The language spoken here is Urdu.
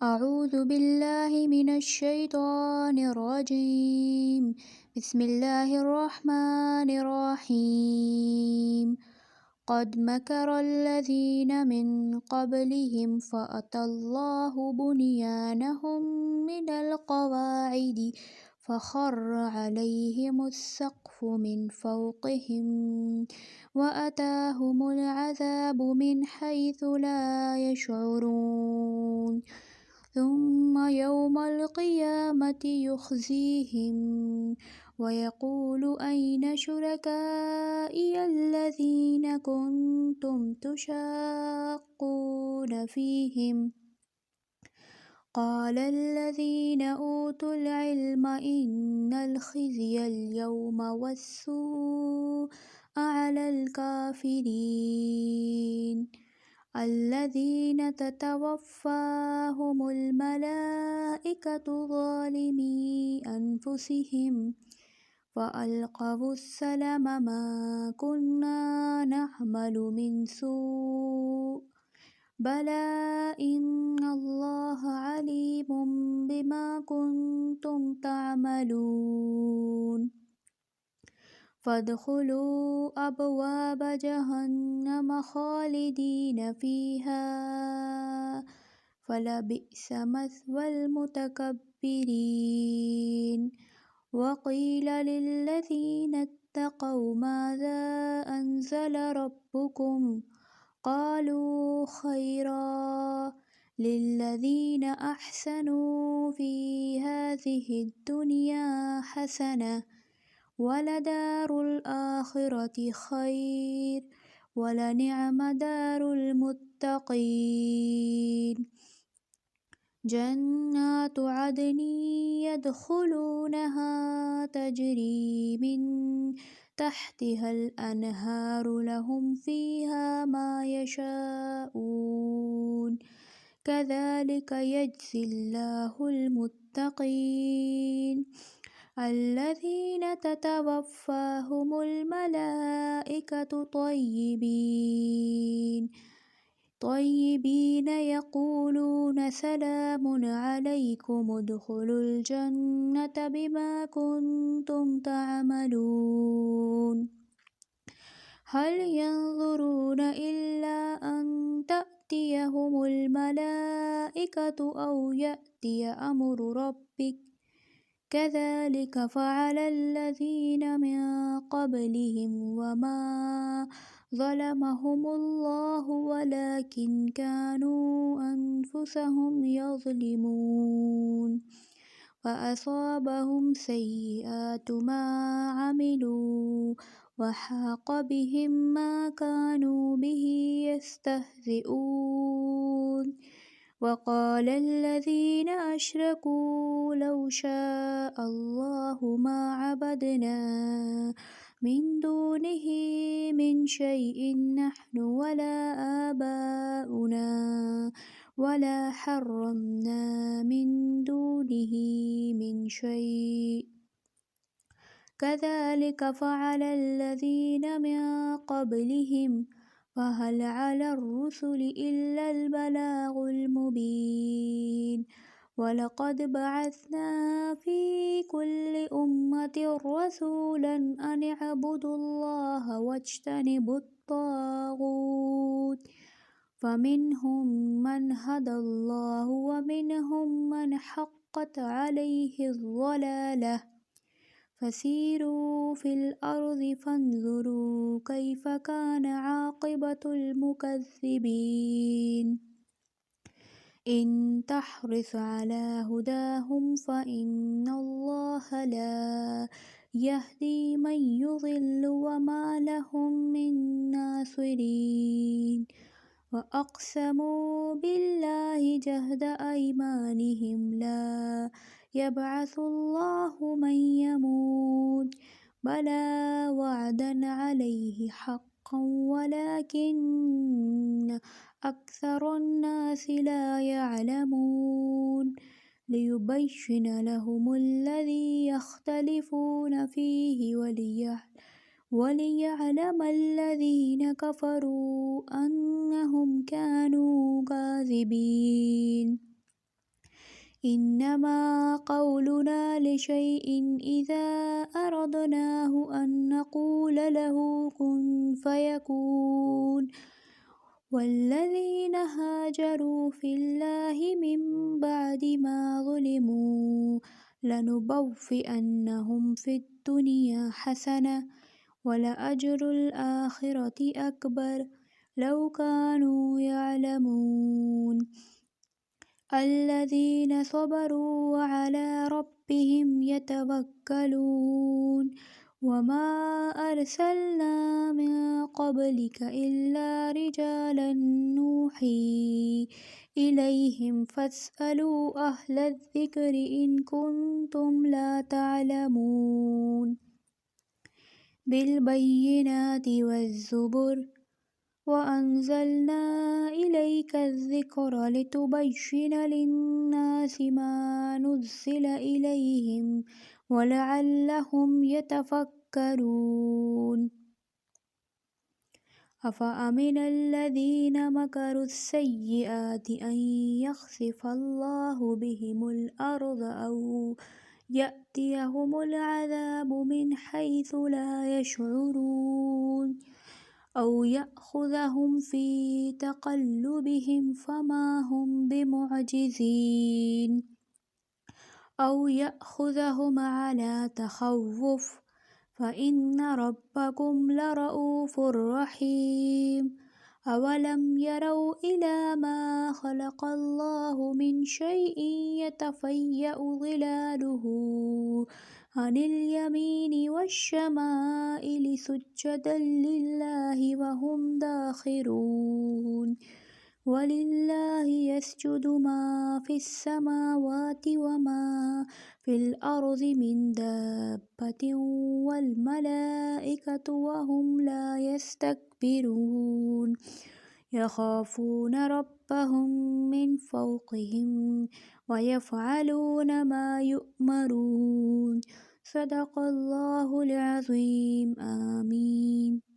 أعوذ بالله من الشيطان الرجيم. بسم الله الرحمن الرحيم. قد مكر الذين من قبلهم فأتى الله بنيانهم من القواعد فخر عليهم السقف من فوقهم وأتاهم العذاب من حيث لا يشعرون. ثم يوم القيامة يخزيهم ويقول أين شركائي الذين كنتم تشاقون فيهم قال الذين أوتوا العلم إن الخزي اليوم والسوء على الكافرين الذين تتوفاهم الملائكة ظالمي أنفسهم فألقوا السلم ما كنا نعمل من سوء بلى إن الله عليم بما كنتم تعملون فادخلوا أبواب جهنم خالدين فيها فلبئس مثوى المتكبرين وقيل للذين اتقوا ماذا أنزل ربكم قالوا خيرا للذين أحسنوا في هذه الدنيا حسنة ولدار الآخرة خير ولنعم دار المتقين جنات عدن يدخلونها تجري من تحتها الأنهار لهم فيها ما يشاءون كذلك يجزي الله المتقين الذين تتوفاهم الملائكة طيبين يقولون سلام عليكم ادخلوا الجنة بما كنتم تعملون هل ينظرون إلا أن تأتيهم الملائكة أو يأتي أمر ربك كذلك فعل الذين من قبلهم وما ظلمهم الله ولكن كانوا أنفسهم يظلمون فأصابهم سيئات ما عملوا وحاق بهم ما كانوا به يستهزئون وقال الذين أشركوا لو شاء الله ما عبدنا من دونه من شيء نحن ولا آباؤنا ولا حرمنا من دونه من شيء كذلك فعل الذين من قبلهم فهل على الرسل إلا البلاغ المبين ولقد بعثنا في كل أمة رسولا أن اعبدوا الله واجتنبوا الطاغوت فمنهم من هدى الله ومنهم من حقت عليه الضلالة فسيروا في الأرض فانظروا كيف كان عاقبة المكذبين إن تحرص على هداهم فإن الله لا يهدي من يضل وما لهم من ناصرين وأقسموا بالله جهد أيمانهم لا يبعث الله من يموت بلى وعدا عليه حقا ولكن أكثر الناس لا يعلمون ليبين لهم الذي يختلفون فيه وليعلم الذين كفروا أنهم كانوا كاذبين إنما قولنا لشيء إذا أردناه أن نقول له كن فيكون. والذين هاجروا في الله من بعد ما ظلموا لنبوئنهم في الدنيا حسنة ولأجر الآخرة أكبر لو كانوا يعلمون. الذين صبروا وعلى ربهم يتوكلون. وما أرسلنا من قبلك إلا رجالا نوحي إليهم فاسألوا أهل الذكر إن كنتم لا تعلمون. بالبينات والزبر وأنزلنا إليك الذكر لتبين للناس ما نزل إليهم ولعلهم يتفكرون. أفأمن الذين مكروا السيئات أن يخسف الله بهم الأرض أو يأتيهم العذاب من حيث لا يشعرون أو يأخذهم في تقلبهم فما هم بمعجزين أو يأخذهم على تخوف فإن ربكم لرءوف رحيم. أولم يروا إلى ما خلق الله من شيء يتفيأ ظلاله عن اليمين والشمائل سجدا لله وهم داخرون. ولله يسجد ما في السماوات وما في الأرض من دابة والملائكة وهم لا يستكبرون يخافون ربهم من فوقهم ويفعلون ما يؤمرون. صدق الله العظيم. آمين.